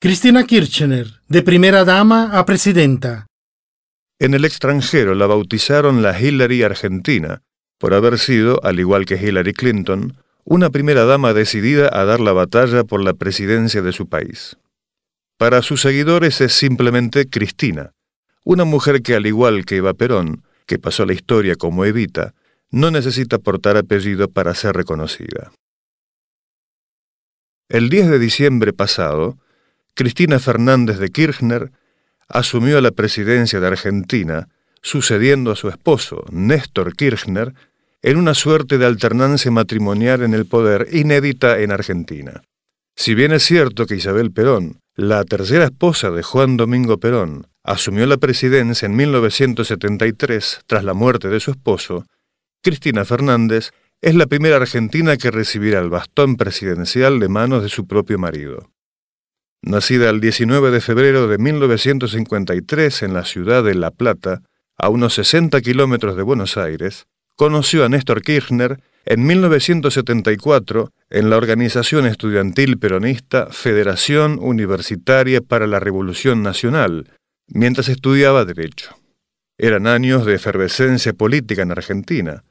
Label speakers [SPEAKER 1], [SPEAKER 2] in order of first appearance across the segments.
[SPEAKER 1] Cristina Kirchner, de primera dama a presidenta.
[SPEAKER 2] En el extranjero la bautizaron la Hillary Argentina, por haber sido, al igual que Hillary Clinton, una primera dama decidida a dar la batalla por la presidencia de su país. Para sus seguidores es simplemente Cristina, una mujer que, al igual que Eva Perón, que pasó a la historia como Evita, no necesita portar apellido para ser reconocida. El 10 de diciembre pasado, Cristina Fernández de Kirchner asumió la presidencia de Argentina, sucediendo a su esposo, Néstor Kirchner, en una suerte de alternancia matrimonial en el poder inédita en Argentina. Si bien es cierto que Isabel Perón, la tercera esposa de Juan Domingo Perón, asumió la presidencia en 1973 tras la muerte de su esposo, Cristina Fernández es la primera argentina que recibirá el bastón presidencial de manos de su propio marido. Nacida el 19 de febrero de 1953 en la ciudad de La Plata, a unos 60 kilómetros de Buenos Aires, conoció a Néstor Kirchner en 1974 en la organización estudiantil peronista Federación Universitaria para la Revolución Nacional, mientras estudiaba Derecho. Eran años de efervescencia política en Argentina.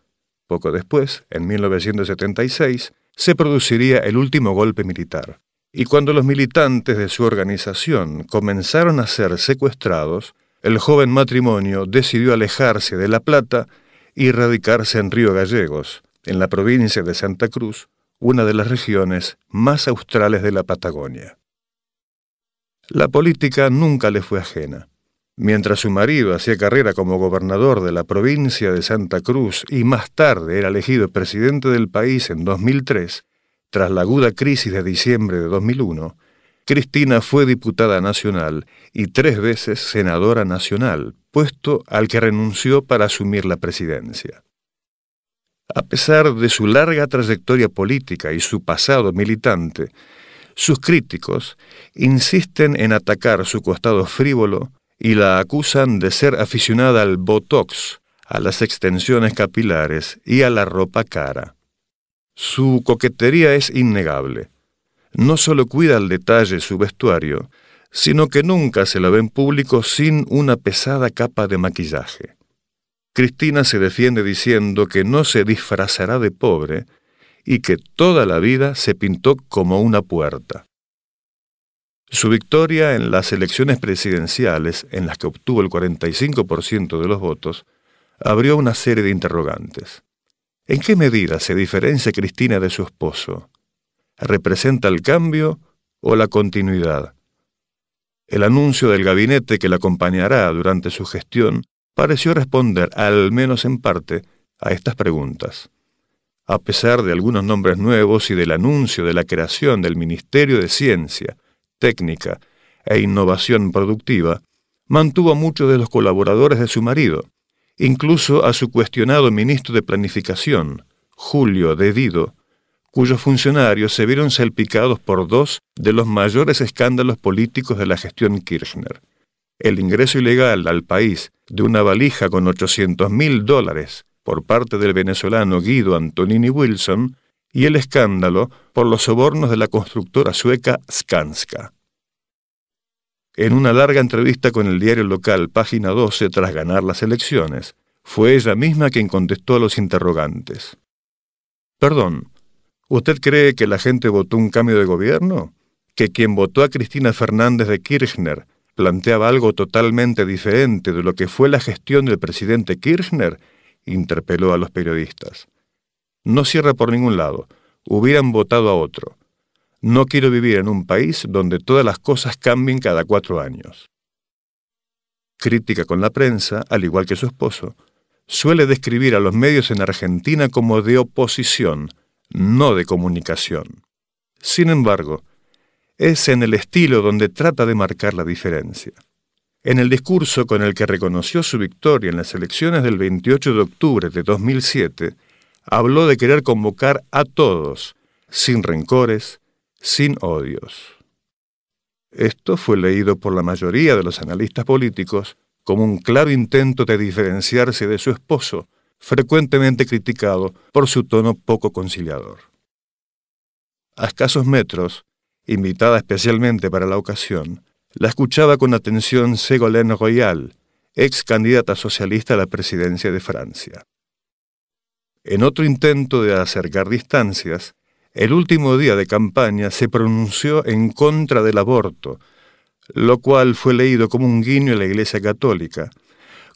[SPEAKER 2] Poco después, en 1976, se produciría el último golpe militar. Y cuando los militantes de su organización comenzaron a ser secuestrados, el joven matrimonio decidió alejarse de La Plata y radicarse en Río Gallegos, en la provincia de Santa Cruz, una de las regiones más australes de la Patagonia. La política nunca le fue ajena. Mientras su marido hacía carrera como gobernador de la provincia de Santa Cruz y más tarde era elegido presidente del país en 2003, tras la aguda crisis de diciembre de 2001, Cristina fue diputada nacional y 3 veces senadora nacional, puesto al que renunció para asumir la presidencia. A pesar de su larga trayectoria política y su pasado militante, sus críticos insisten en atacar su costado frívolo y la acusan de ser aficionada al botox, a las extensiones capilares y a la ropa cara. Su coquetería es innegable. No solo cuida al detalle su vestuario, sino que nunca se la ve en público sin una pesada capa de maquillaje. Cristina se defiende diciendo que no se disfrazará de pobre y que toda la vida se pintó como una puerta. Su victoria en las elecciones presidenciales, en las que obtuvo el 45% de los votos, abrió una serie de interrogantes. ¿En qué medida se diferencia Cristina de su esposo? ¿Representa el cambio o la continuidad? El anuncio del gabinete que la acompañará durante su gestión pareció responder, al menos en parte, a estas preguntas. A pesar de algunos nombres nuevos y del anuncio de la creación del Ministerio de Ciencia, Técnica e Innovación Productiva, mantuvo a muchos de los colaboradores de su marido, incluso a su cuestionado ministro de Planificación, Julio De Dido, cuyos funcionarios se vieron salpicados por 2 de los mayores escándalos políticos de la gestión Kirchner: el ingreso ilegal al país de una valija con $800.000 por parte del venezolano Guido Antonini Wilson y el escándalo por los sobornos de la constructora sueca Skanska. En una larga entrevista con el diario local Página 12 tras ganar las elecciones, fue ella misma quien contestó a los interrogantes. Perdón, ¿usted cree que la gente votó un cambio de gobierno? ¿Que quien votó a Cristina Fernández de Kirchner planteaba algo totalmente diferente de lo que fue la gestión del presidente Kirchner? Interpeló a los periodistas. No cierra por ningún lado. Hubieran votado a otro. No quiero vivir en un país donde todas las cosas cambien cada 4 años. Crítica con la prensa, al igual que su esposo, suele describir a los medios en Argentina como de oposición, no de comunicación. Sin embargo, es en el estilo donde trata de marcar la diferencia. En el discurso con el que reconoció su victoria en las elecciones del 28 de octubre de 2007, habló de querer convocar a todos, sin rencores, sin odios. Esto fue leído por la mayoría de los analistas políticos como un claro intento de diferenciarse de su esposo, frecuentemente criticado por su tono poco conciliador. A escasos metros, invitada especialmente para la ocasión, la escuchaba con atención Ségolène Royal, ex candidata socialista a la presidencia de Francia. En otro intento de acercar distancias, el último día de campaña se pronunció en contra del aborto, lo cual fue leído como un guiño a la Iglesia Católica,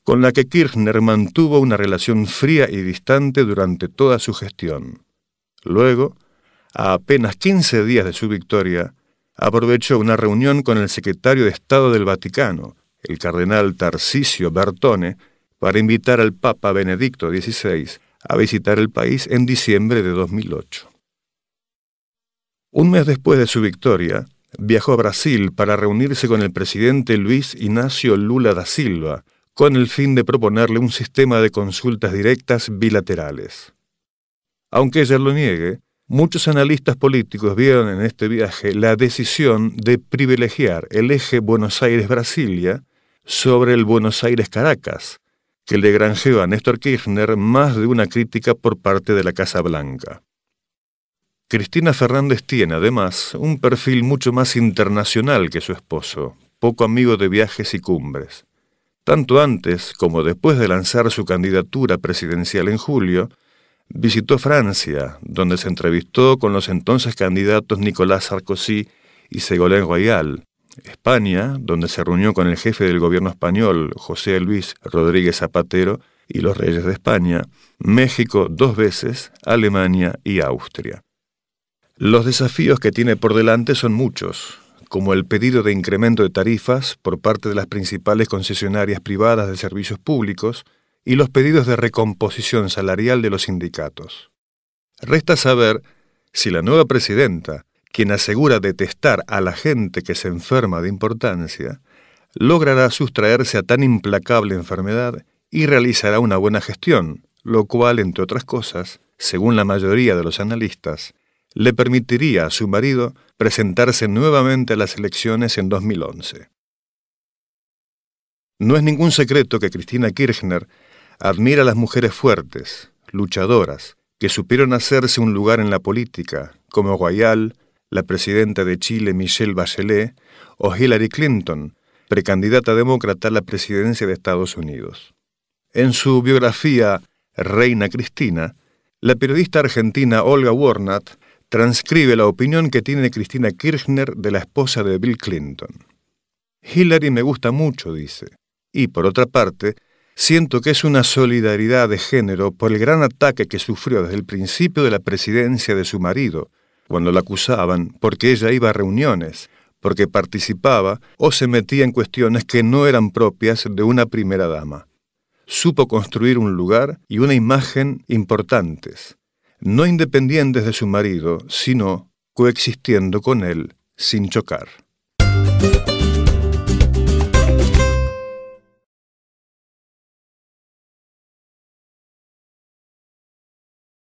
[SPEAKER 2] con la que Kirchner mantuvo una relación fría y distante durante toda su gestión. Luego, a apenas 15 días de su victoria, aprovechó una reunión con el secretario de Estado del Vaticano, el cardenal Tarcisio Bertone, para invitar al Papa Benedicto XVI a visitar el país en diciembre de 2008. Un mes después de su victoria, viajó a Brasil para reunirse con el presidente Luiz Inácio Lula da Silva, con el fin de proponerle un sistema de consultas directas bilaterales. Aunque ella lo niegue, muchos analistas políticos vieron en este viaje la decisión de privilegiar el eje Buenos Aires-Brasilia sobre el Buenos Aires-Caracas, que le granjeó a Néstor Kirchner más de una crítica por parte de la Casa Blanca. Cristina Fernández tiene, además, un perfil mucho más internacional que su esposo, poco amigo de viajes y cumbres. Tanto antes como después de lanzar su candidatura presidencial en julio, visitó Francia, donde se entrevistó con los entonces candidatos Nicolas Sarkozy y Ségolène Royal, España, donde se reunió con el jefe del gobierno español, José Luis Rodríguez Zapatero, y los reyes de España, México 2 veces, Alemania y Austria. Los desafíos que tiene por delante son muchos, como el pedido de incremento de tarifas por parte de las principales concesionarias privadas de servicios públicos y los pedidos de recomposición salarial de los sindicatos. Resta saber si la nueva presidenta, quien asegura detestar a la gente que se enferma de importancia, logrará sustraerse a tan implacable enfermedad y realizará una buena gestión, lo cual, entre otras cosas, según la mayoría de los analistas, le permitiría a su marido presentarse nuevamente a las elecciones en 2011. No es ningún secreto que Cristina Kirchner admira a las mujeres fuertes, luchadoras, que supieron hacerse un lugar en la política, como Royal, la presidenta de Chile Michelle Bachelet, o Hillary Clinton, precandidata demócrata a la presidencia de Estados Unidos. En su biografía Reina Cristina, la periodista argentina Olga Warnat transcribe la opinión que tiene Cristina Kirchner de la esposa de Bill Clinton. Hillary me gusta mucho, dice, y por otra parte, siento que es una solidaridad de género por el gran ataque que sufrió desde el principio de la presidencia de su marido, cuando la acusaban porque ella iba a reuniones, porque participaba o se metía en cuestiones que no eran propias de una primera dama. Supo construir un lugar y una imagen importantes, no independientes de su marido, sino coexistiendo con él sin chocar.